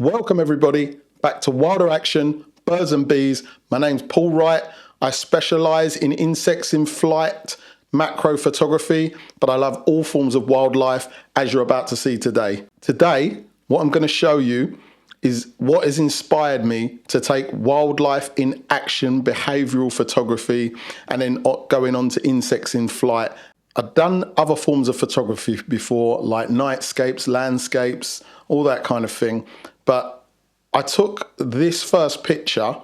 Welcome everybody back to Wilder Action, Birds and Bees. My name's Paul Wright. I specialise in insects in flight, macro photography, but I love all forms of wildlife, as you're about to see today. Today, what I'm going to show you is what has inspired me to take wildlife in action, behavioural photography, and then going on to insects in flight. I've done other forms of photography before, like nightscapes, landscapes, all that kind of thing. But I took this first picture,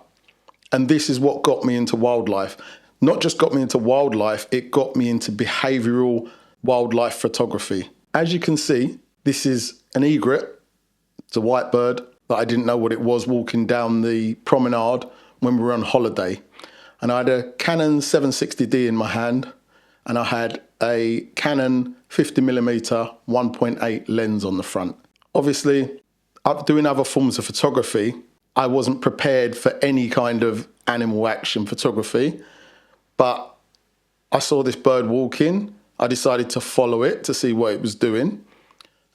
and this is what got me into wildlife. Not just got me into wildlife, it got me into behavioural wildlife photography. As you can see, this is an egret. It's a white bird that I didn't know what it was walking down the promenade when we were on holiday. And I had a Canon 760D in my hand, and I had a Canon 50mm 1.8 lens on the front. Obviously, doing other forms of photography, I wasn't prepared for any kind of animal action photography, but I saw this bird walking. I decided to follow it to see what it was doing.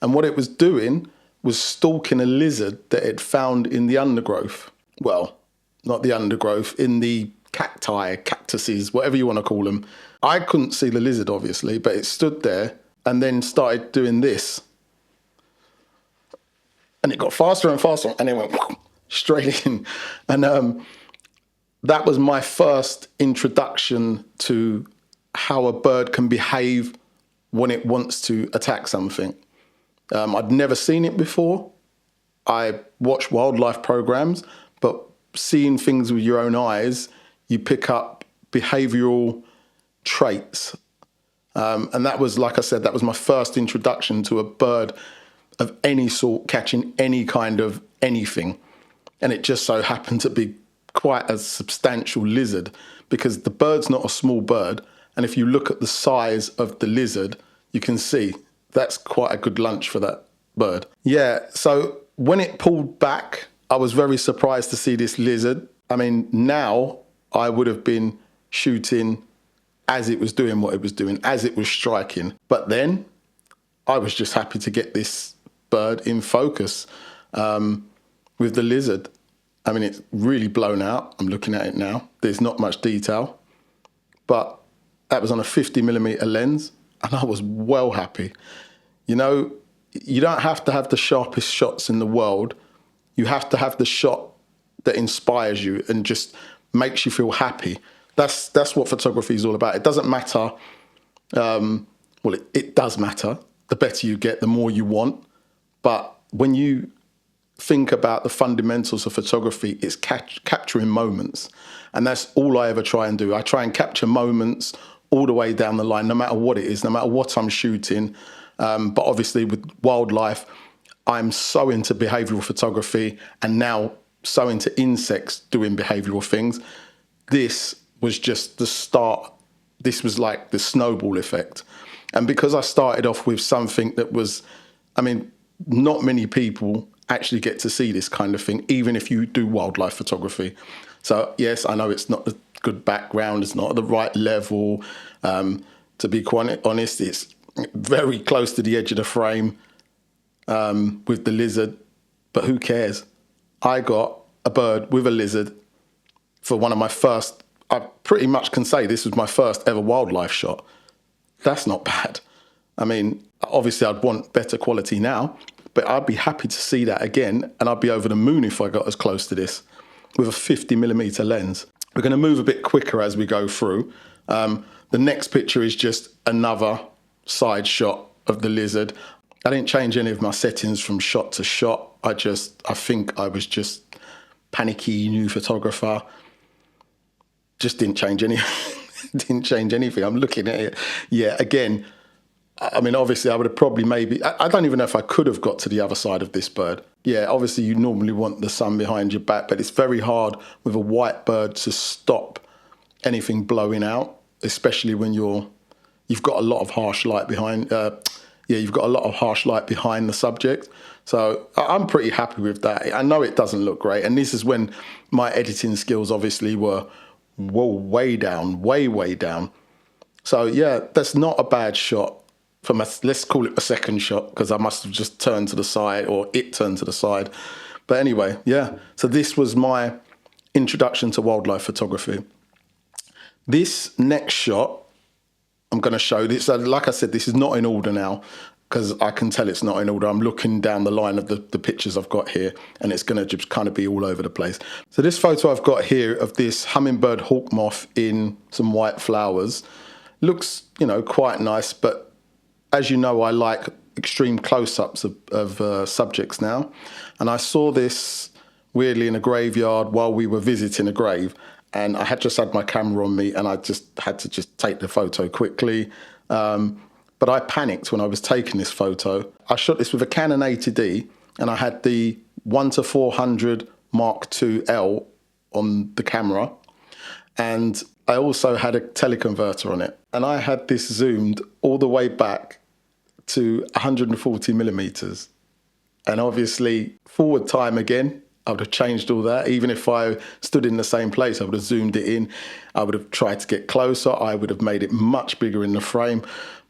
And what it was doing was stalking a lizard that it found in the undergrowth. Well, not the undergrowth, in the cacti, cactuses, whatever you want to call them. I couldn't see the lizard, obviously, but it stood there and then started doing this. And it got faster and faster, and it went straight in. And that was my first introduction to how a bird can behave when it wants to attack something. I'd never seen it before. I watched wildlife programs, but seeing things with your own eyes, you pick up behavioral traits. And that was, like I said, that was my first introduction to a bird of any sort catching any kind of anything. And it just so happened to be quite a substantial lizard, because the bird's not a small bird. And if you look at the size of the lizard, you can see that's quite a good lunch for that bird. Yeah, so when it pulled back, I was very surprised to see this lizard. I mean, now I would have been shooting as it was doing what it was doing, as it was striking. But then I was just happy to get this bird in focus with the lizard. I mean, it's really blown out. I'm looking at it now. There's not much detail, but that was on a 50mm lens, and I was well happy. You know, you don't have to have the sharpest shots in the world. You have to have the shot that inspires you and just makes you feel happy. That's what photography is all about. It doesn't matter. Well, it does matter. The better you get, the more you want. But when you think about the fundamentals of photography, it's capturing moments. And that's all I ever try and do. I try and capture moments all the way down the line, no matter what it is, no matter what I'm shooting. But obviously with wildlife, I'm so into behavioral photography, and now so into insects doing behavioral things. This was just the start. This was like the snowball effect. And because I started off with something that was, I mean, not many people actually get to see this kind of thing, even if you do wildlife photography. So yes, I know it's not a good background, it's not at the right level. To be quite honest, it's very close to the edge of the frame with the lizard, but who cares? I got a bird with a lizard for one of my first, I pretty much can say this was my first ever wildlife shot. That's not bad. I mean, obviously I'd want better quality now, but I'd be happy to see that again, and I'd be over the moon if I got as close to this with a 50mm lens. We're going to move a bit quicker as we go through. The next picture is just another side shot of the lizard. I didn't change any of my settings from shot to shot. I think I was just panicky new photographer. Just didn't change didn't change anything. I'm looking at it. Yeah, again, I mean, obviously I would have probably I don't even know if I could have got to the other side of this bird. Yeah, obviously you normally want the sun behind your back, but it's very hard with a white bird to stop anything blowing out, especially when you've got a lot of harsh light behind. You've got a lot of harsh light behind the subject. So I'm pretty happy with that. I know it doesn't look great, and this is when my editing skills obviously were way down, way down. So yeah, that's not a bad shot. Let's call it a second shot, because I must have just turned to the side, or it turned to the side. But anyway, yeah. So this was my introduction to wildlife photography. This next shot, I'm going to show this. Like I said, this is not in order now because I can tell it's not in order. I'm looking down the line of the pictures I've got here, and it's going to just kind of be all over the place. So this photo I've got here of this hummingbird hawk moth in some white flowers looks, quite nice. But as you know, I like extreme close-ups of subjects now. And I saw this weirdly in a graveyard while we were visiting a grave. And I had just had my camera on me and I just had to take the photo quickly. But I panicked when I was taking this photo. I shot this with a Canon 80D and I had the 1:400 Mark II on the camera. And I also had a teleconverter on it. And I had this zoomed all the way back to 140 millimeters. And obviously forward time again, I would have changed all that. Even if I stood in the same place, I would have zoomed it in. I would have tried to get closer. I would have made it much bigger in the frame.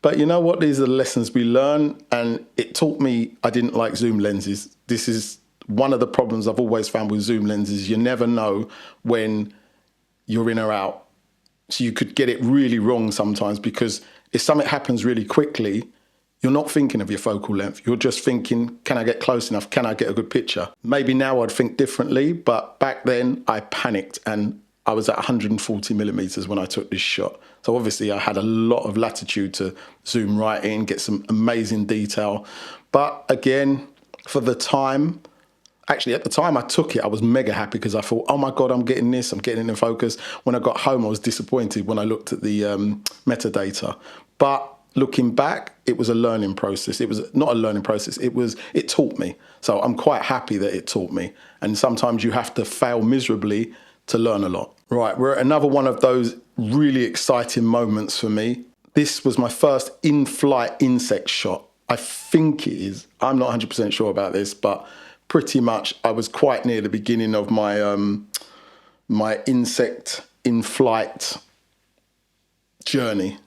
But you know what? These are the lessons we learn. And it taught me I didn't like zoom lenses. This is one of the problems I've always found with zoom lenses. You never know when you're in or out. So you could get it really wrong sometimes because if something happens really quickly, you're not thinking of your focal length. You're just thinking, can I get close enough? Can I get a good picture? Maybe now I'd think differently, but back then I panicked and I was at 140 millimeters when I took this shot. So obviously I had a lot of latitude to zoom right in, get some amazing detail. But again, for the time, actually at the time I took it, I was mega happy because I thought, oh my God, I'm getting this, I'm getting it in focus. When I got home, I was disappointed when I looked at the metadata. But looking back, it was a learning process. It was not a learning process. It taught me. So I'm quite happy that it taught me. And sometimes you have to fail miserably to learn a lot. Right, we're at another one of those really exciting moments for me. This was my first in-flight insect shot. I think it is. I'm not 100% sure about this, but pretty much I was quite near the beginning of my my insect in-flight journey.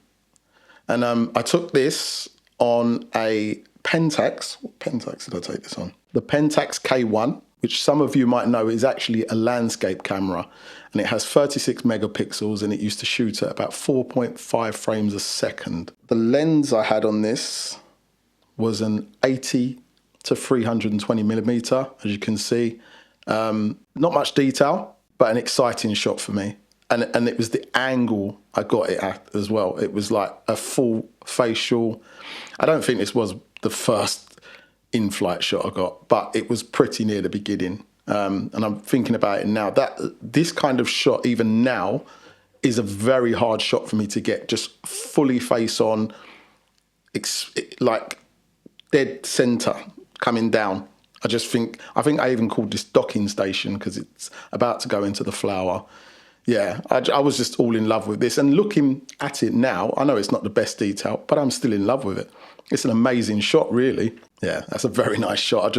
And I took this on a Pentax. What Pentax did I take this on? The Pentax K1, which some of you might know is actually a landscape camera. And it has 36 megapixels and it used to shoot at about 4.5 frames a second. The lens I had on this was an 80 to 320 millimeter, as you can see. Not much detail, but an exciting shot for me. And it was the angle I got it at as well. It was like a full facial. I don't think this was the first in-flight shot I got, but it was pretty near the beginning. And I'm thinking about it now. This kind of shot, even now, is a very hard shot for me to get. Just fully face on, like dead center coming down. I think I even called this docking station because it's about to go into the flower. Yeah, I was just all in love with this. And looking at it now, I know it's not the best detail, but I'm still in love with it. It's an amazing shot, really. Yeah, that's a very nice shot.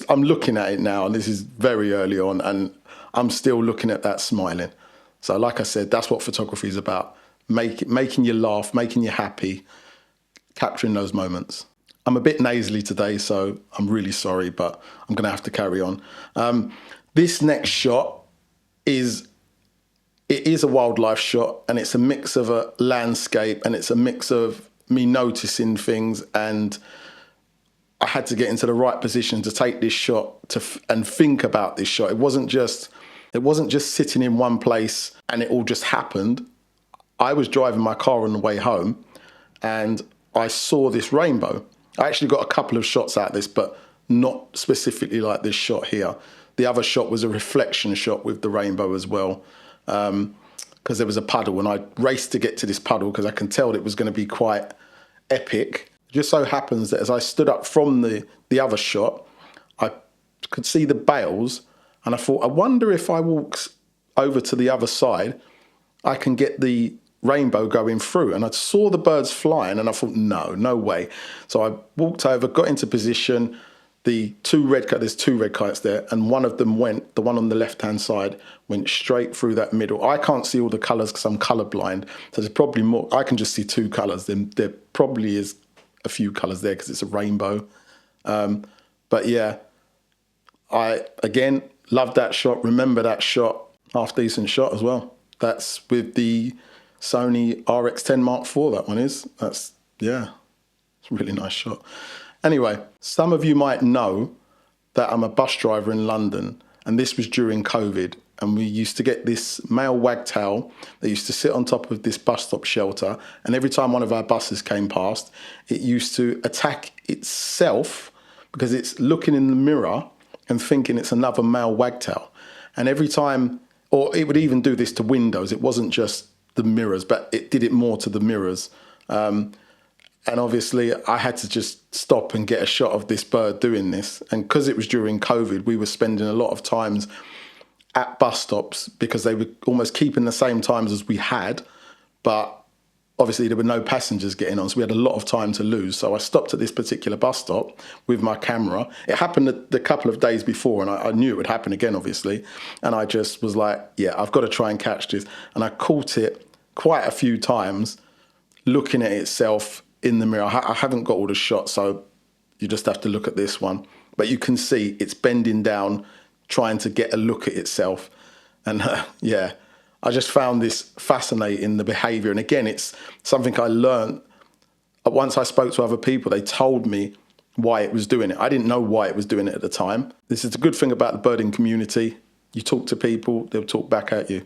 I'm looking at it now, and this is very early on, and I'm still looking at that smiling. So like I said, that's what photography is about. Making you laugh, making you happy, capturing those moments. I'm a bit nasally today, so I'm really sorry, but I'm going to have to carry on. This next shot is a wildlife shot, and it's a mix of a landscape, and it's a mix of me noticing things, and I had to get into the right position to take this shot and think about this shot. It wasn't just sitting in one place and it all just happened. I was driving my car on the way home and I saw this rainbow. I actually got a couple of shots out of this, but not specifically like this shot here. The other shot was a reflection shot with the rainbow as well, because there was a puddle and I raced to get to this puddle because I can tell it was going to be quite epic. It just so happens that as I stood up from the other shot, I could see the bales and I thought, I wonder if I walk over to the other side, I can get the rainbow going through. And I saw the birds flying and I thought, no way. So I walked over, got into position. There's two red kites there, and one of them the one on the left-hand side, went straight through that middle. I can't see all the colours because I'm colourblind, so there's probably more. I can just see two colours. Then there probably is a few colours there because it's a rainbow. But yeah, I, again, love that shot. Remember that shot. Half decent shot as well. That's with the Sony RX10 Mark IV, that one is. That's, yeah, it's a really nice shot. Anyway, some of you might know that I'm a bus driver in London, and this was during COVID. And we used to get this male wagtail that used to sit on top of this bus stop shelter. And every time one of our buses came past, it used to attack itself because it's looking in the mirror and thinking it's another male wagtail. And every time, or it would even do this to windows. It wasn't just the mirrors, but it did it more to the mirrors. And obviously I had to just stop and get a shot of this bird doing this. And because it was during COVID, we were spending a lot of times at bus stops because they were almost keeping the same times as we had, but obviously there were no passengers getting on, so we had a lot of time to lose. So I stopped at this particular bus stop with my camera. It happened a couple of days before, and I knew it would happen again, obviously. And I just was like, yeah, I've got to try and catch this. And I caught it quite a few times looking at itself in the mirror. I haven't got all the shots, so you just have to look at this one. But you can see it's bending down, trying to get a look at itself. And yeah, I just found this fascinating, the behavior. And again, it's something I learned. Once I spoke to other people, they told me why it was doing it. I didn't know why it was doing it at the time. This is the good thing about the birding community. You talk to people, they'll talk back at you.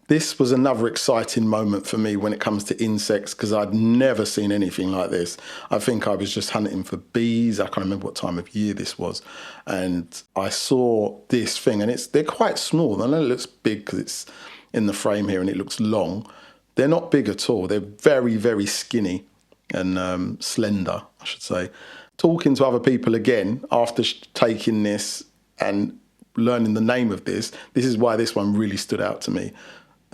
This was another exciting moment for me when it comes to insects, because I'd never seen anything like this. I think I was just hunting for bees. I can't remember what time of year this was. And I saw this thing, and they're quite small. I know it looks big because it's in the frame here and it looks long. They're not big at all. They're very, very skinny and slender, I should say. Talking to other people again after taking this and learning the name of this is why this one really stood out to me.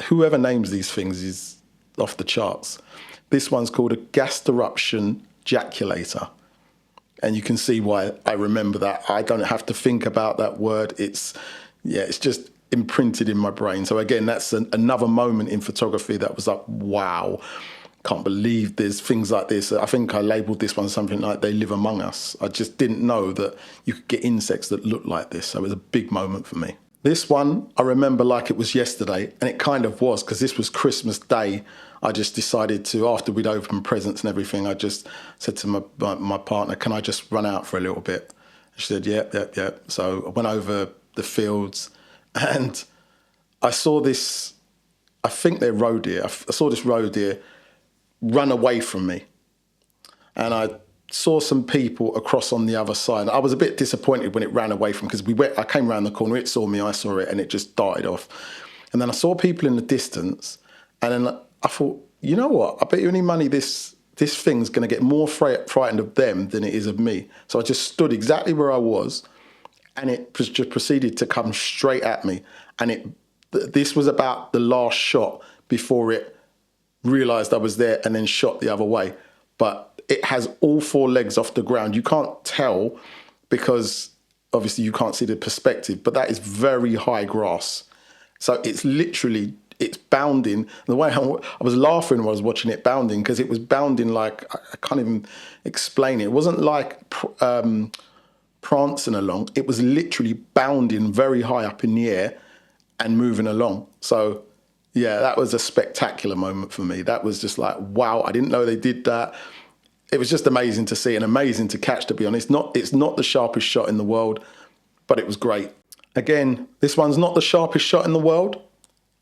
Whoever names these things is off the charts. This one's called a gas eruption jaculator. And you can see why I remember that. I don't have to think about that word. It's just imprinted in my brain. So again, that's another moment in photography that was like, wow, can't believe there's things like this. I think I labeled this one something like they live among us. I just didn't know that you could get insects that look like this. So it was a big moment for me. This one, I remember like it was yesterday, and it kind of was, because this was Christmas Day. I just decided to, after we'd opened presents and everything, I just said to my partner, can I just run out for a little bit? And she said, yeah. So I went over the fields, and I saw this, I think they're roe deer. I saw this roe deer run away from me. And I saw some people across on the other side. I was a bit disappointed when it ran away from, because I came around the corner, it saw me, I saw it, and it just darted off. And then I saw people in the distance, and then I thought, you know what? I bet you any money this thing's going to get more frightened of them than it is of me. So I just stood exactly where I was, and it just proceeded to come straight at me. And this was about the last shot before it realised I was there and then shot the other way. But it has all four legs off the ground. You can't tell because obviously you can't see the perspective, but that is very high grass. So it's bounding. The way I was laughing when I was watching it bounding, because it was bounding like, I can't even explain it. It wasn't like prancing along. It was literally bounding very high up in the air and moving along. So yeah, that was a spectacular moment for me. That was just like, wow, I didn't know they did that. It was just amazing to see and amazing to catch, to be honest. It's not the sharpest shot in the world, but it was great. Again, this one's not the sharpest shot in the world.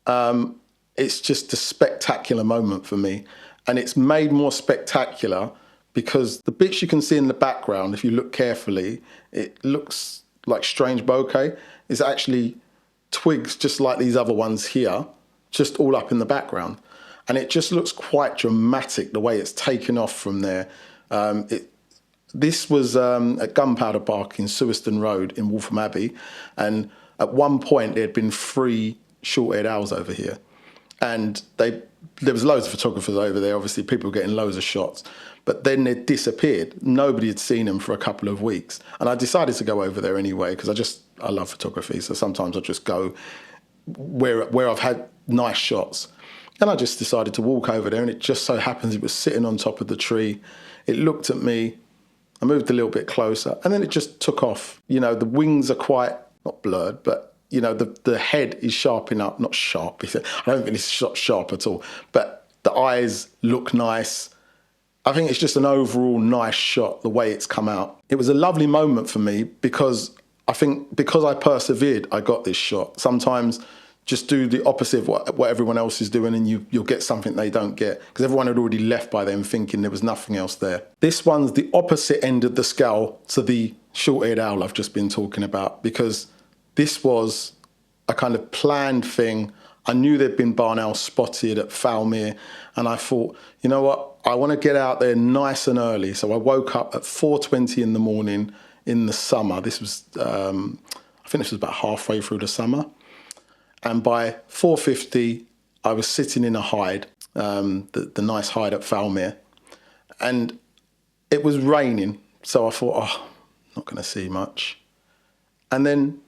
It's just a spectacular moment for me. And it's made more spectacular because the bits you can see in the background, if you look carefully, it looks like strange bokeh. It's actually twigs just like these other ones here, just all up in the background. And it just looks quite dramatic, the way it's taken off from there. This was at Gunpowder Park in Suiston Road in Waltham Abbey. And at one point, there had been 3 short-haired owls over here. And there was loads of photographers over there. Obviously, people were getting loads of shots. But then they disappeared. Nobody had seen them for a couple of weeks. And I decided to go over there anyway, because I love photography. So sometimes I just go where I've had nice shots. And I just decided to walk over there, and it just so happens it was sitting on top of the tree. It looked at me. I moved a little bit closer, and then it just took off. You know, the wings are quite not blurred, but you know, the head is sharp enough, not sharp. I don't think it's sharp at all, but the eyes look nice. I think it's just an overall nice shot, the way it's come out. It was a lovely moment for me because I think because I persevered, I got this shot. Sometimes just do the opposite of what everyone else is doing and you'll get something they don't get because everyone had already left by then thinking there was nothing else there. This one's the opposite end of the scale to the short-eared owl I've just been talking about because this was a kind of planned thing. I knew there'd been barn owls spotted at Falmere and I thought, you know what, I want to get out there nice and early. So I woke up at 4:20 in the morning in the summer. This was, I think this was about halfway through the summer. And by 4:50, I was sitting in a hide, the nice hide at Falmere. And it was raining. So I thought, oh, not going to see much. And then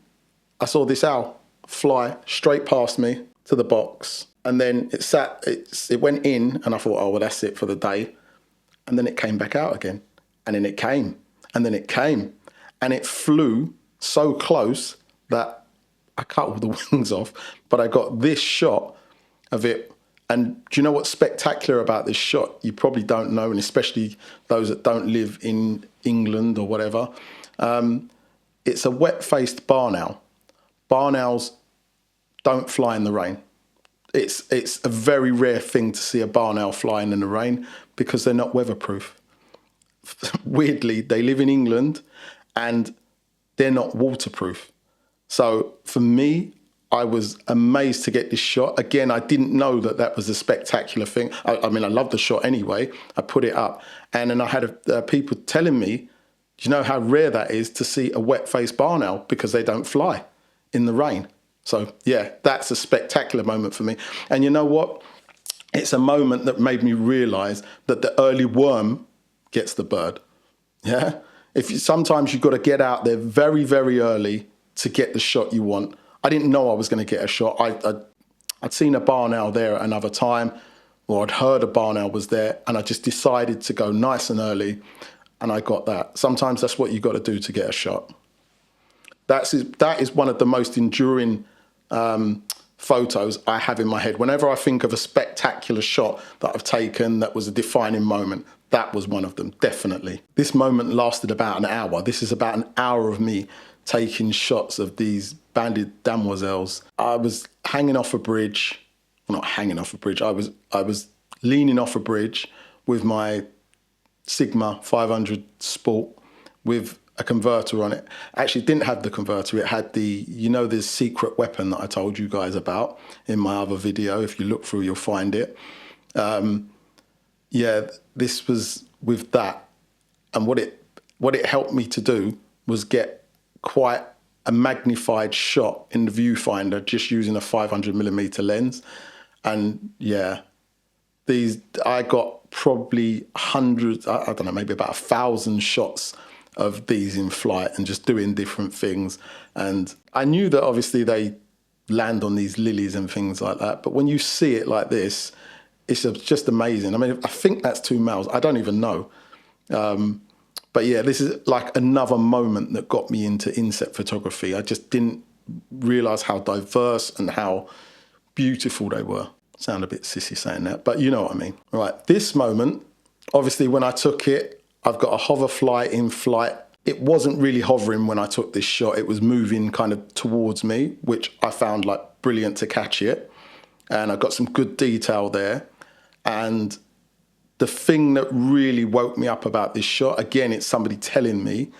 I saw this owl fly straight past me to the box. And then it went in and I thought, oh, well, that's it for the day. And then it came back out again. And then it came. And then it came. And it flew so close that I cut all the wings off. But I got this shot of it. And do you know what's spectacular about this shot? You probably don't know, and especially those that don't live in England or whatever. It's a wet-faced barn owl. Barn owls don't fly in the rain. It's a very rare thing to see a barn owl flying in the rain because they're not weatherproof. Weirdly, they live in England and they're not waterproof. So for me, I was amazed to get this shot. Again, I didn't know that was a spectacular thing. I mean, I love the shot anyway. I put it up and then I had people telling me, do you know how rare that is to see a wet-faced barn owl because they don't fly in the rain? So yeah, that's a spectacular moment for me. And you know what? It's a moment that made me realise that the early worm gets the bird. Yeah. Sometimes you've got to get out there very, very early to get the shot you want. I didn't know I was going to get a shot. I'd seen a barn owl there at another time, or I'd heard a barn owl was there, and I just decided to go nice and early, and I got that. Sometimes that's what you've got to do to get a shot. That is one of the most enduring photos I have in my head. Whenever I think of a spectacular shot that I've taken that was a defining moment, that was one of them, definitely. This moment lasted about an hour. This is about an hour of me taking shots of these banded demoiselles. I was hanging off a bridge, well, not hanging off a bridge, I was leaning off a bridge with my Sigma 500 Sport with a converter on it. Actually, it didn't have the converter. It had this secret weapon that I told you guys about in my other video. If you look through, you'll find it. Yeah, this was with that. And what it helped me to do was get quite a magnified shot in the viewfinder just using a 500mm lens. And yeah, I got probably hundreds, I don't know, maybe about 1,000 shots of these in flight and just doing different things. And I knew that obviously they land on these lilies and things like that, but when you see it like this, it's just amazing. I mean, I think that's 2 males. I don't even know. But yeah, this is like another moment that got me into insect photography. I just didn't realise how diverse and how beautiful they were. Sound a bit sissy saying that, but you know what I mean. Right, this moment, obviously when I took it, I've got a hover fly in flight. It wasn't really hovering when I took this shot. It was moving kind of towards me, which I found like brilliant to catch it. And I got some good detail there. And the thing that really woke me up about this shot, again, it's somebody telling me,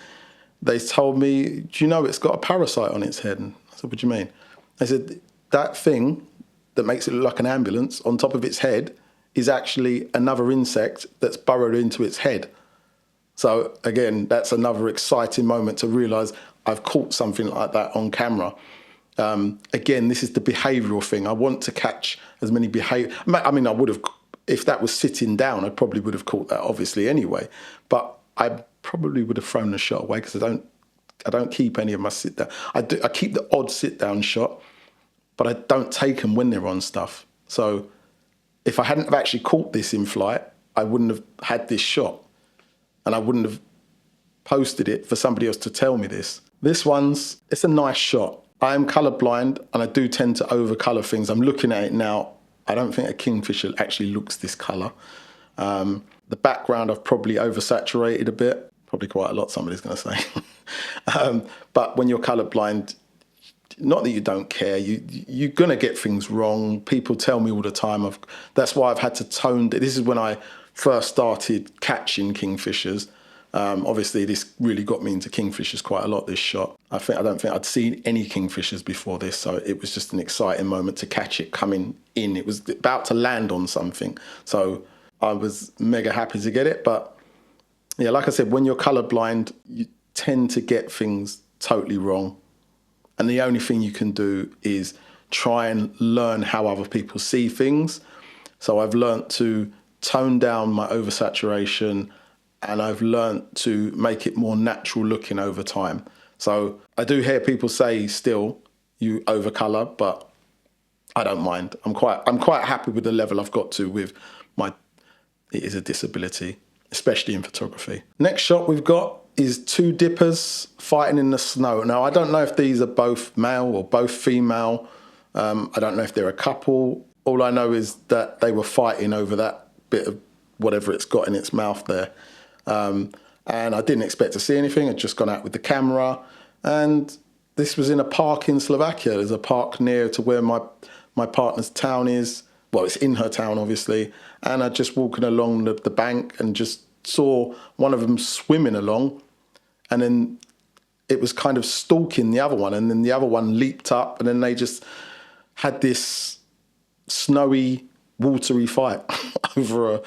they told me, do you know it's got a parasite on its head? And I said, what do you mean? They said, that thing that makes it look like an ambulance on top of its head is actually another insect that's burrowed into its head. So again, that's another exciting moment to realise I've caught something like that on camera. Again, this is the behavioural thing. I want to catch as many behaviour. I mean, I would have, if that was sitting down, I probably would have caught that obviously anyway. But I probably would have thrown the shot away because I don't keep any of my sit down. I keep the odd sit down shot, but I don't take them when they're on stuff. So if I hadn't have actually caught this in flight, I wouldn't have had this shot. And I wouldn't have posted it for somebody else to tell me this. It's a nice shot. I am colourblind and I do tend to overcolour things. I'm looking at it now. I don't think a kingfisher actually looks this colour. The background I've probably oversaturated a bit. Probably quite a lot, somebody's going to say. But when you're colourblind, not that you don't care, you're going to get things wrong. People tell me all the time. That's why I've had to tone. This is when I first started catching kingfishers. Obviously, this really got me into kingfishers quite a lot, this shot. I don't think I'd seen any kingfishers before this, so it was just an exciting moment to catch it coming in. It was about to land on something, so I was mega happy to get it. But yeah, like I said, when you're colourblind, you tend to get things totally wrong. And the only thing you can do is try and learn how other people see things. So I've learnt to tone down my oversaturation, and I've learnt to make it more natural looking over time. So I do hear people say still you overcolour, but I don't mind. I'm quite happy with the level I've got to with it is a disability, especially in photography. Next shot we've got is two dippers fighting in the snow. Now, I don't know if these are both male or both female. I don't know if they're a couple. All I know is that they were fighting over that bit of whatever it's got in its mouth there. And I didn't expect to see anything. I'd just gone out with the camera. And this was in a park in Slovakia. There's a park near to where my partner's town is. Well, it's in her town, obviously. And I just walking along the bank and just saw one of them swimming along. And then it was kind of stalking the other one. And then the other one leaped up. And then they just had this snowy, watery fight over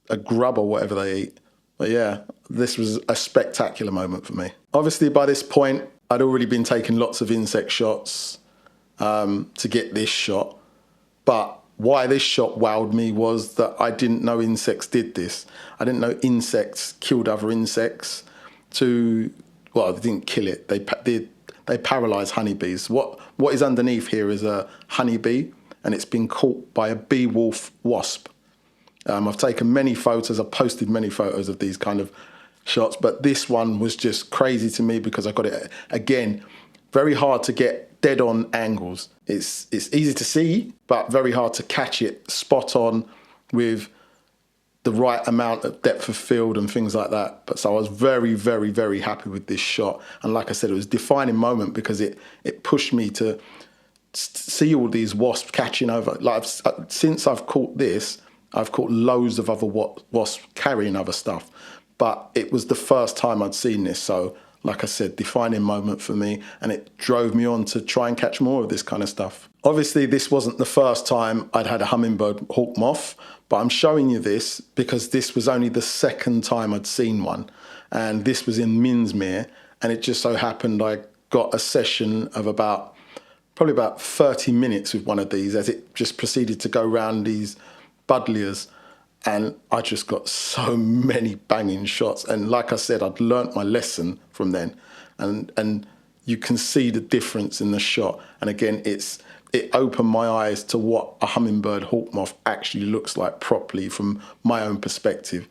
a grub or whatever they eat. But yeah, this was a spectacular moment for me. Obviously, by this point, I'd already been taking lots of insect shots to get this shot. But why this shot wowed me was that I didn't know insects did this. I didn't know insects killed other insects well, they didn't kill it. They paralyze honeybees. What is underneath here is a honeybee, and it's been caught by a bee wolf wasp. I've taken many photos. I've posted many photos of these kind of shots, but this one was just crazy to me because I got it, again, very hard to get dead on angles. It's easy to see, but very hard to catch it spot on with the right amount of depth of field and things like that. But so I was very, very, very happy with this shot. And like I said, it was a defining moment because it pushed me to see all these wasps catching over. Like since I've caught this, I've caught loads of other wasps carrying other stuff. But it was the first time I'd seen this. So like I said, defining moment for me, and it drove me on to try and catch more of this kind of stuff. Obviously, this wasn't the first time I'd had a hummingbird hawk moth, but I'm showing you this because this was only the second time I'd seen one. And this was in Minsmere, and it just so happened I got a session of probably about 30 minutes with one of these as it just proceeded to go round these buddleias. And I just got so many banging shots. And like I said, I'd learnt my lesson from then. And you can see the difference in the shot. And again, it opened my eyes to what a hummingbird hawk moth actually looks like properly from my own perspective.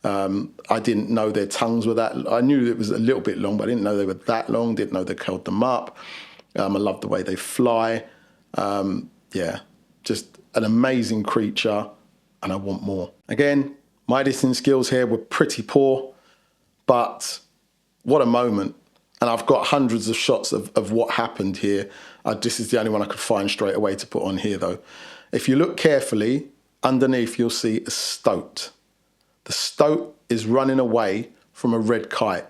I didn't know their tongues were that. I knew it was a little bit long, but I didn't know they were that long. Didn't know they curled them up. I love the way they fly. Yeah, just an amazing creature. And I want more. Again, my editing skills here were pretty poor, but what a moment. And I've got hundreds of shots of what happened here. This is the only one I could find straight away to put on here though. If you look carefully, underneath you'll see a stoat. The stoat is running away from a red kite,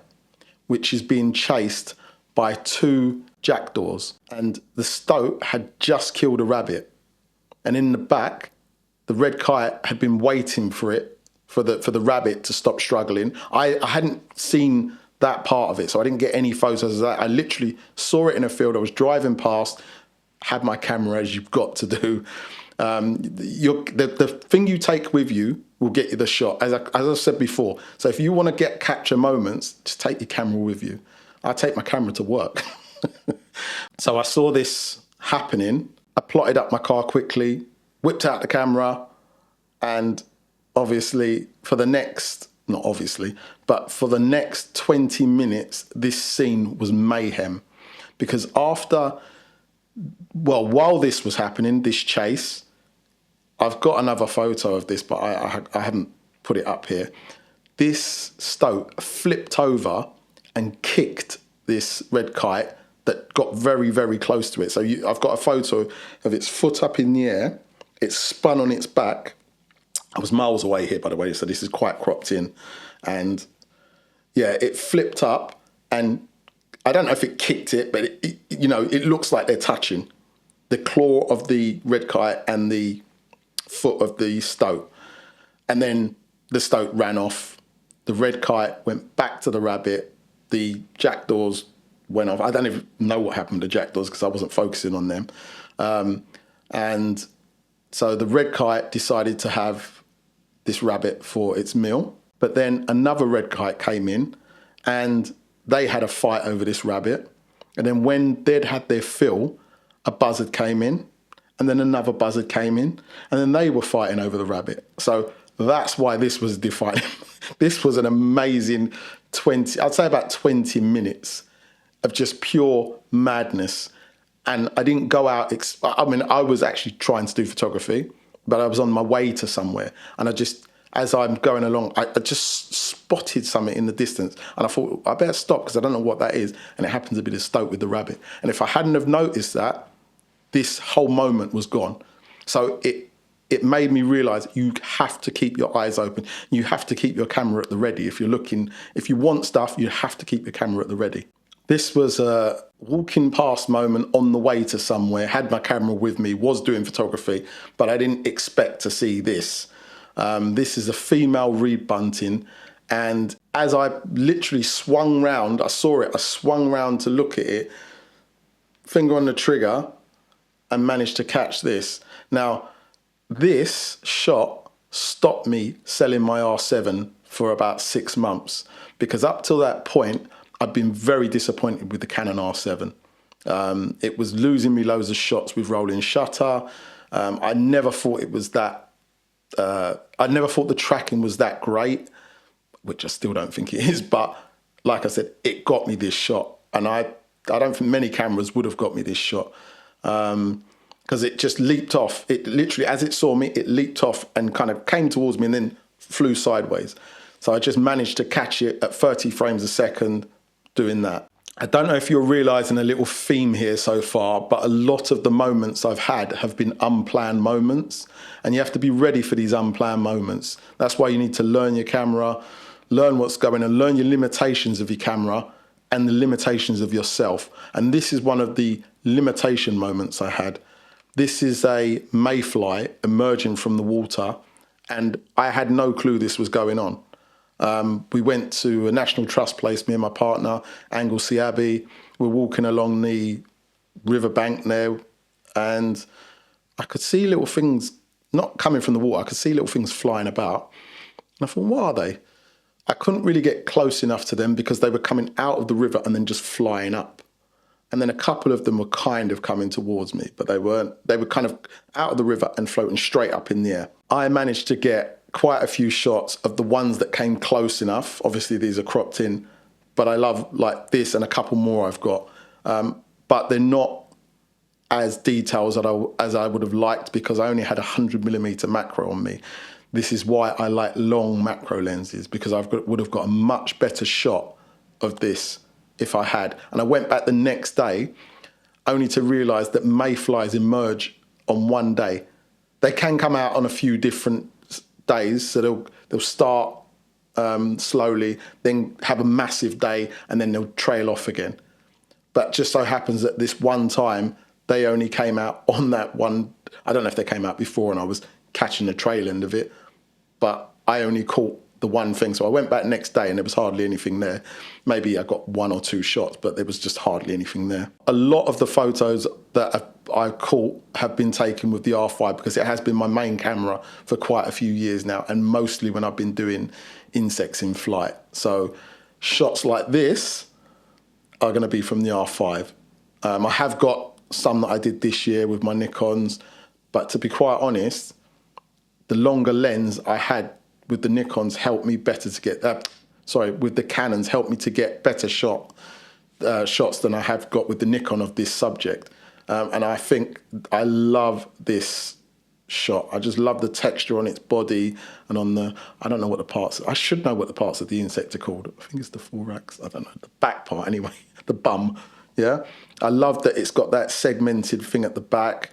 which is being chased by two jackdaws. And the stoat had just killed a rabbit. And in the back, the red kite had been waiting for the rabbit to stop struggling. I hadn't seen that part of it, so I didn't get any photos of that. I literally saw it in a field. I was driving past, had my camera as you've got to do. The thing you take with you will get you the shot, as I said before. So if you want to capture moments, just take your camera with you. I take my camera to work. So I saw this happening. I plotted up my car quickly, whipped out the camera, and obviously for the next not obviously, but for the next 20 minutes, this scene was mayhem. Because while this was happening, this chase, I've got another photo of this, but I haven't put it up here. This stoat flipped over and kicked this red kite that got very, very close to it. So I've got a photo of its foot up in the air. It spun on its back. I was miles away here, by the way, so this is quite cropped in. And yeah, it flipped up, and I don't know if it kicked it, but it looks like they're touching. The claw of the red kite and the foot of the stoat. And then the stoat ran off. The red kite went back to the rabbit. The jackdaws went off. I don't even know what happened to jackdaws because I wasn't focusing on them. And so the red kite decided to have this rabbit for its meal. But then another red kite came in and they had a fight over this rabbit. And then when they'd had their fill, a buzzard came in, and then another buzzard came in, and then they were fighting over the rabbit. So that's why this was defining. This was an amazing I'd say about 20 minutes of just pure madness. And I didn't go out, I was actually trying to do photography, but I was on my way to somewhere. And as I'm going along, I just spotted something in the distance. And I thought, I better stop because I don't know what that is. And it happened to be the stoat with the rabbit. And if I hadn't have noticed that, this whole moment was gone. So it made me realize you have to keep your eyes open. You have to keep your camera at the ready. If you want stuff, you have to keep your camera at the ready. This was a walking past moment on the way to somewhere, had my camera with me, was doing photography, but I didn't expect to see this. This is a female reed bunting. And as I literally swung round, I saw it, I swung round to look at it, finger on the trigger, and managed to catch this. Now, this shot stopped me selling my R7 for about 6 months, because up till that point, I'd been very disappointed with the Canon R7. It was losing me loads of shots with rolling shutter. I never thought it was that, I never thought the tracking was that great, which I still don't think it is, but like I said, it got me this shot. And I don't think many cameras would have got me this shot. Because it just leaped off. It literally, as it saw me, it leaped off and kind of came towards me and then flew sideways. So I just managed to catch it at 30 frames a second doing that. I don't know if you're realizing a little theme here so far, but a lot of the moments I've had have been unplanned moments, and you have to be ready for these unplanned moments. That's why you need to learn your camera, learn what's going on, learn your limitations of your camera and the limitations of yourself. And this is one of the limitation moments I had. This is a mayfly emerging from the water, and I had no clue this was going on. We went to a National Trust place, me and my partner, Anglesey Abbey. We're walking along the riverbank there, and I could see little things not coming from the water. I could see little things flying about. And I thought, what are they? I couldn't really get close enough to them because they were coming out of the river and then just flying up. And then a couple of them were kind of coming towards me, but they weren't. They were kind of out of the river and floating straight up in the air. I managed to get quite a few shots of the ones that came close enough. Obviously, these are cropped in, but I love like this and a couple more I've got. But they're not as detailed as I would have liked because I only had 100mm macro on me. This is why I like long macro lenses, because would have got a much better shot of this if I had. And I went back the next day only to realise that mayflies emerge on one day. They can come out on a few different days, so they'll start slowly, then have a massive day, and then they'll trail off again. But just so happens that this one time, they only came out on that one. I don't know if they came out before and I was catching the trail end of it, but I only caught the one thing. So I went back next day and there was hardly anything there. Maybe I got 1 or 2 shots, but there was just hardly anything there. A lot of the photos that I caught have been taken with the R5 because it has been my main camera for quite a few years now, and mostly when I've been doing insects in flight. So shots like this are going to be from the R5. I have got some that I did this year with my Nikons, but to be quite honest, the longer lens I had with the Nikons helped me better to get with the Canons helped me to get better shots than I have got with the Nikon of this subject. And I think I love this shot. I just love the texture on its body and on I don't know what the parts, I should know what the parts of the insect are called. I think it's the thorax, I don't know, the back part anyway, the bum, yeah? I love that it's got that segmented thing at the back.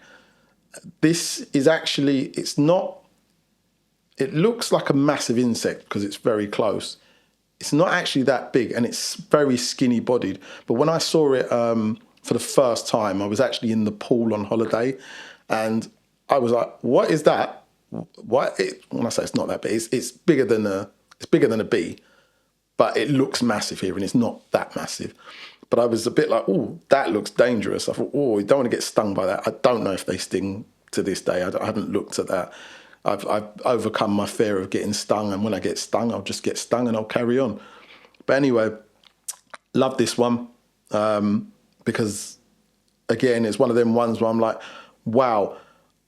This is actually, it looks like a massive insect because it's very close. It's not actually that big and it's very skinny bodied. But when I saw it for the first time, I was actually in the pool on holiday and I was like, what is that? When I say it's not that big, it's bigger than a bee, but it looks massive here and it's not that massive. But I was a bit like, oh, that looks dangerous. I thought, oh, you don't want to get stung by that. I don't know if they sting to this day. I haven't looked at that. I've overcome my fear of getting stung, and when I get stung, I'll just get stung and I'll carry on. But anyway, love this one because, again, it's one of them ones where I'm like, wow,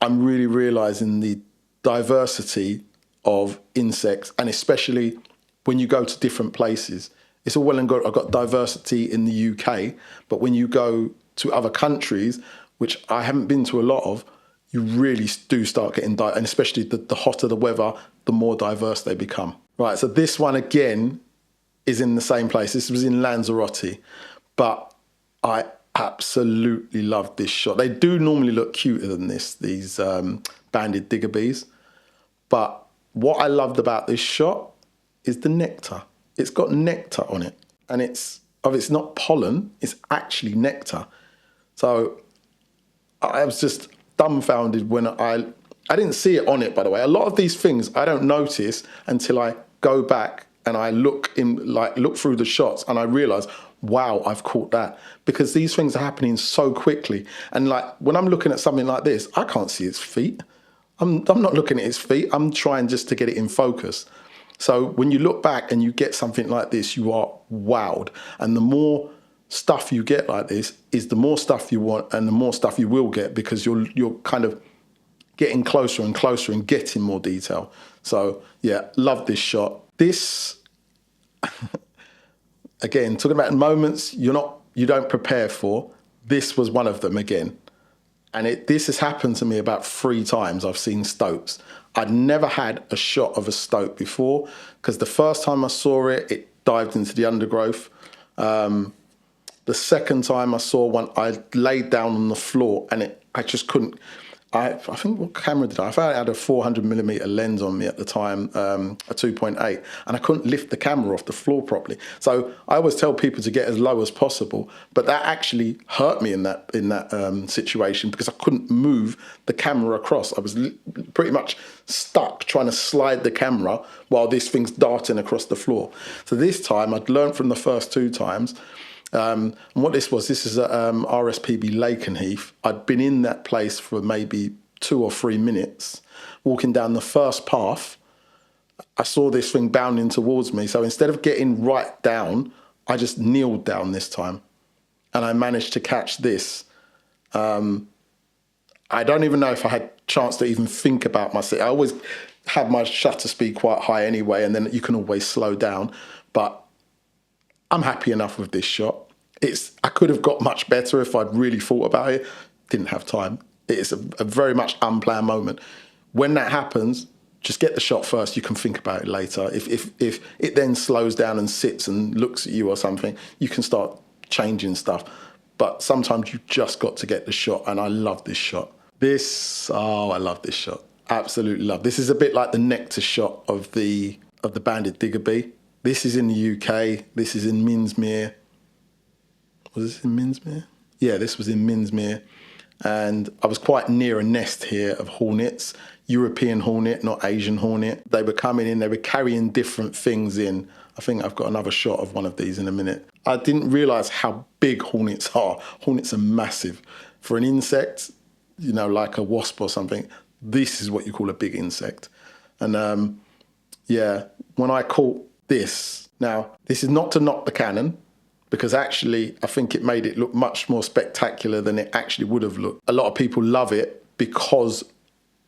I'm really realising the diversity of insects, and especially when you go to different places. It's all well and good, I've got diversity in the UK, but when you go to other countries, which I haven't been to a lot of, you really do start getting, and especially the hotter the weather, the more diverse they become. Right, so this one again is in the same place. This was in Lanzarote, but I absolutely love this shot. They do normally look cuter than this, these banded digger bees. But what I loved about this shot is the nectar. It's got nectar on it, and it's not pollen, it's actually nectar. So I was just dumbfounded when I didn't see it on it, by the way. A lot of these things I don't notice until I go back and I look through the shots and I realize, wow, I've caught that, because these things are happening so quickly. And like when I'm looking at something like this, I can't see its feet. I'm not looking at its feet. I'm trying just to get it in focus. So when you look back and you get something like this, you are wowed. And the more stuff you get like this is the more stuff you want and the more stuff you will get, because you're kind of getting closer and closer and getting more detail. So yeah, love this shot. This, again, talking about moments you don't prepare for, this was one of them again. And this has happened to me about 3 times. I've seen stoats. I'd never had a shot of a stoat before, because the first time I saw it, it dived into the undergrowth. The second time I saw one, I laid down on the floor and I just couldn't. I think, what camera did I have? I had a 400mm lens on me at the time, a 2.8, and I couldn't lift the camera off the floor properly. So I always tell people to get as low as possible, but that actually hurt me in that situation, because I couldn't move the camera across. I was pretty much stuck trying to slide the camera while this thing's darting across the floor. So this time I'd learned from the first 2 times. And what this is at RSPB Lakenheath. I'd been in that place for maybe 2 or 3 minutes, walking down the first path. I saw this thing bounding towards me. So instead of getting right down, I just kneeled down this time. And I managed to catch this. I don't even know if I had chance to even think about my set. I always have my shutter speed quite high anyway, and then you can always slow down. But I'm happy enough with this shot. I could have got much better if I'd really thought about it. Didn't have time. It's a very much unplanned moment. When that happens, just get the shot first. You can think about it later. If it then slows down and sits and looks at you or something, you can start changing stuff. But sometimes you just got to get the shot, and I love this shot. I love this shot. Absolutely love. This is a bit like the nectar shot of the banded digger bee. This is in the UK. This is in Minsmere. Was this in Minsmere? Yeah, this was in Minsmere. And I was quite near a nest here of hornets, European hornet, not Asian hornet. They were coming in, they were carrying different things in. I think I've got another shot of one of these in a minute. I didn't realise how big hornets are. Hornets are massive. For an insect, like a wasp or something, this is what you call a big insect. And yeah, when I caught this. Now, this is not to knock the Canon, because actually I think it made it look much more spectacular than it actually would have looked. A lot of people love it because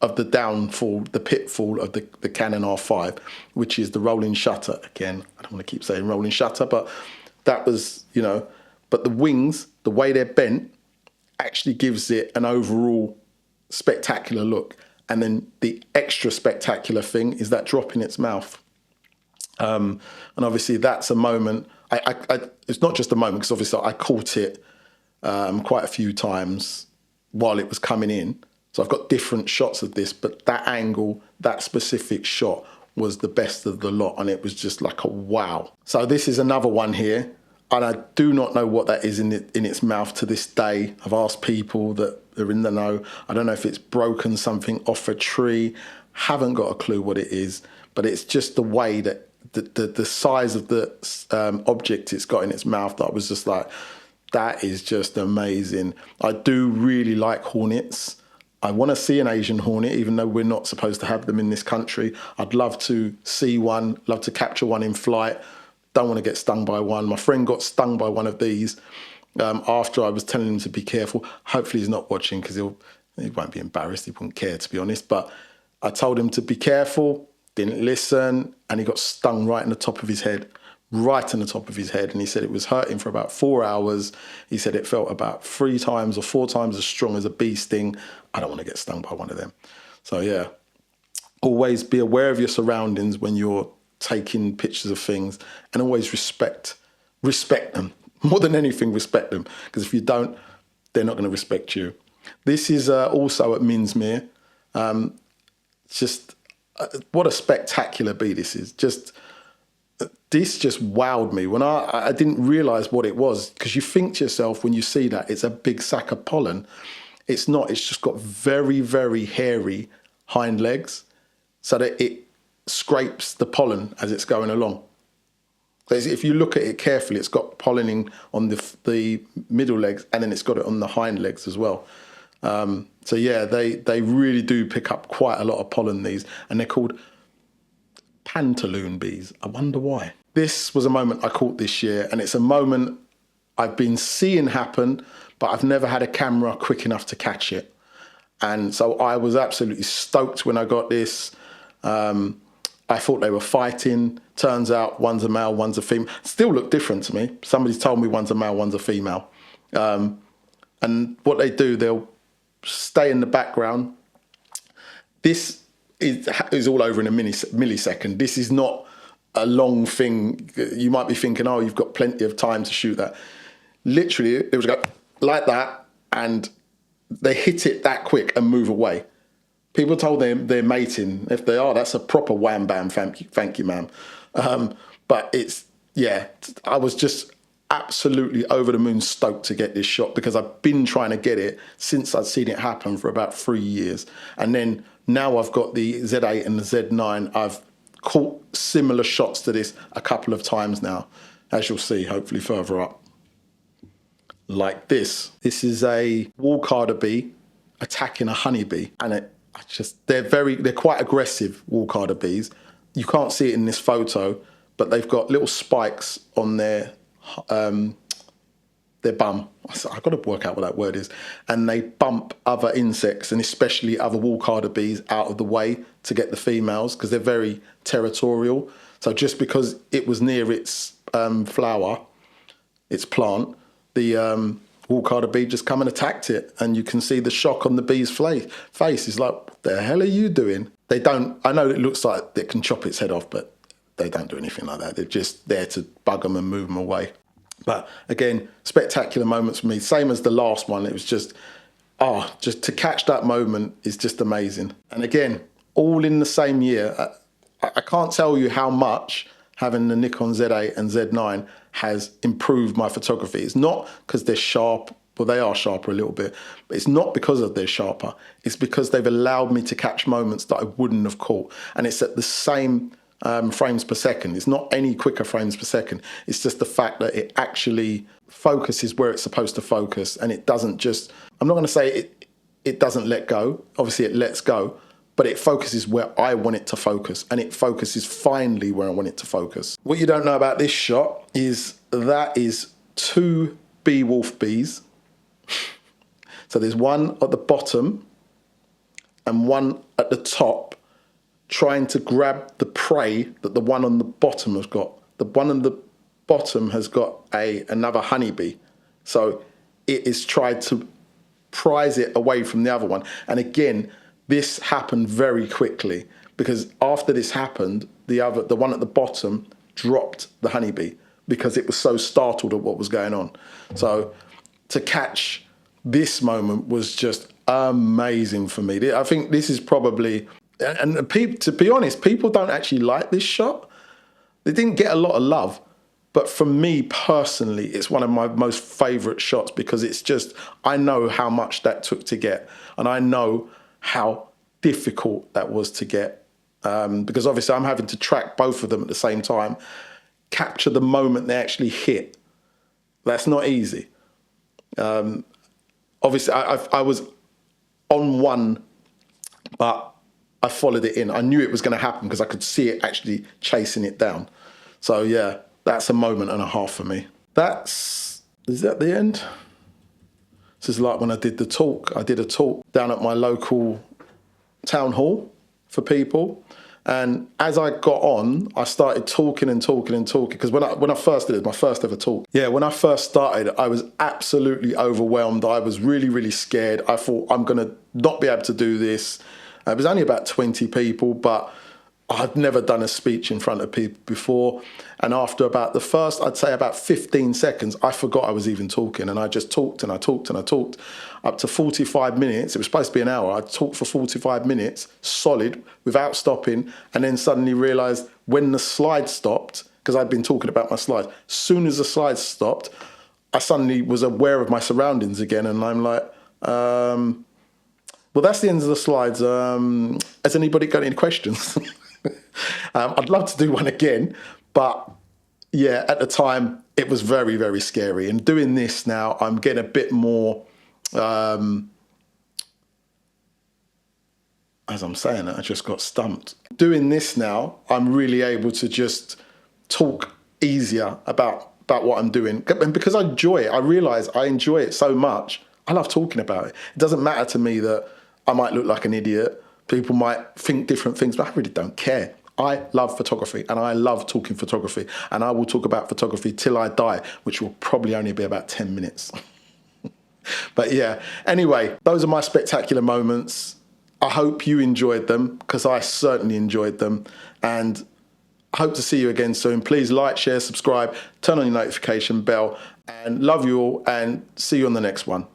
of the downfall, the pitfall of the Canon R5, which is the rolling shutter. Again, I don't want to keep saying rolling shutter, but that was, but the wings, the way they're bent, actually gives it an overall spectacular look. And then the extra spectacular thing is that drop in its mouth. And obviously that's a moment, it's not just a moment, because obviously I caught it quite a few times while it was coming in. So I've got different shots of this, but that angle, that specific shot was the best of the lot. And it was just like a wow. So this is another one here. And I do not know what that is in its mouth to this day. I've asked people that are in the know. I don't know if it's broken something off a tree. Haven't got a clue what it is. But it's just the way that the size of the object it's got in its mouth that I was just like, that is just amazing. I do really like hornets. I want to see an Asian hornet, even though we're not supposed to have them in this country. I'd love to see one, love to capture one in flight. Don't want to get stung by one. My friend got stung by one of these after I was telling him to be careful. Hopefully he's not watching, because he won't be embarrassed. He wouldn't care, to be honest. But I told him to be careful, didn't listen, and he got stung right in the top of his head. Right in the top of his head. And he said it was hurting for about 4 hours. He said it felt about 3 times or 4 times as strong as a bee sting. I don't want to get stung by one of them. So yeah, always be aware of your surroundings when you're taking pictures of things, and always respect them. More than anything, respect them. Because if you don't, they're not going to respect you. This is also at Minsmere. What a spectacular bee this is. This just wowed me when I didn't realise what it was, because you think to yourself when you see that it's a big sack of pollen. It's not. It's just got very, very hairy hind legs, so that it scrapes the pollen as it's going along. So if you look at it carefully, it's got pollening on the middle legs, and then it's got it on the hind legs as well. So yeah, they really do pick up quite a lot of pollen, these, and they're called pantaloon bees. I wonder why. This was a moment I caught this year, and it's a moment I've been seeing happen, but I've never had a camera quick enough to catch it. And so I was absolutely stoked when I got this. I thought they were fighting. Turns out one's a male, one's a female. Still look different to me. Somebody's told me one's a male, one's a female. And what they do, they'll stay in the background. This is all over in a millisecond. This is not a long thing. You might be thinking, oh, you've got plenty of time to shoot that. Literally, it was go like that, and they hit it that quick and move away. People told them they're mating. If they are, that's a proper wham bam, thank you, ma'am. But it's, yeah, I was just absolutely over the moon stoked to get this shot, because I've been trying to get it since I'd seen it happen for about 3 years. And then now I've got the Z8 and the Z9. I've caught similar shots to this a couple of times now, as you'll see, hopefully further up. Like this. This is a wall-carder bee attacking a honeybee, and they're quite aggressive wall-carder bees. You can't see it in this photo, but they've got little spikes on their bum. I've got to work out what that word is. And they bump other insects, and especially other wall-carder bees, out of the way to get the females, because they're very territorial. So just because it was near its flower, its plant, the wall-carder bee just come and attacked it, and you can see the shock on the bee's face. It's like, what the hell are you doing? They don't, I know it looks like it can chop its head off, but they don't do anything like that. They're just there to bug them and move them away. But again, spectacular moments for me. Same as the last one. It was just to catch that moment is just amazing. And again, all in the same year. I can't tell you how much having the Nikon Z8 and Z9 has improved my photography. It's not because they're sharp, well, they are sharper a little bit, but it's not because of they're sharper. It's because they've allowed me to catch moments that I wouldn't have caught. And it's at the same frames per second. It's not any quicker frames per second. It's just the fact that it actually focuses where it's supposed to focus, and it doesn't just, I'm not going to say it doesn't let go. Obviously it lets go, but it focuses where I want it to focus, and it focuses finely where I want it to focus. What you don't know about this shot is that is 2 bee wolf bees. So there's one at the bottom and one at the top trying to grab the prey that the one on the bottom has got. The one on the bottom has got another honeybee. So it is tried to prize it away from the other one. And again, this happened very quickly, because after this happened, the one at the bottom dropped the honeybee because it was so startled at what was going on. So to catch this moment was just amazing for me. I think this is probably, and people, to be honest, people don't actually like this shot. They didn't get a lot of love. But for me personally, it's one of my most favourite shots, because it's just, I know how much that took to get. And I know how difficult that was to get. Because obviously I'm having to track both of them at the same time, capture the moment they actually hit. That's not easy. Obviously I was on one, but I followed it in. I knew it was going to happen because I could see it actually chasing it down. So yeah, that's a moment and a half for me. Is that the end? This is like when I did the talk. I did a talk down at my local town hall for people. And as I got on, I started talking and talking and talking. Because when I first did it, my first ever talk. Yeah, when I first started, I was absolutely overwhelmed. I was really, really scared. I thought, I'm going to not be able to do this. It was only about 20 people, but I'd never done a speech in front of people before. And after about the first, I'd say about 15 seconds, I forgot I was even talking. And I just talked and I talked and I talked up to 45 minutes. It was supposed to be an hour. I talked for 45 minutes, solid, without stopping. And then suddenly realized when the slide stopped, because I'd been talking about my slides, as soon as the slides stopped, I suddenly was aware of my surroundings again. And I'm like, well, that's the end of the slides. Has anybody got any questions? I'd love to do one again, but yeah, at the time it was very, very scary. And doing this now, I'm getting a bit more, as I'm saying it, I just got stumped. Doing this now, I'm really able to just talk easier about what I'm doing. And because I enjoy it, I realize I enjoy it so much. I love talking about it. It doesn't matter to me that I might look like an idiot. People might think different things, but I really don't care. I love photography and I love talking photography, and I will talk about photography till I die, which will probably only be about 10 minutes. But yeah, anyway, those are my spectacular moments. I hope you enjoyed them, because I certainly enjoyed them, and I hope to see you again soon. Please like, share, subscribe, turn on your notification bell, and love you all, and see you on the next one.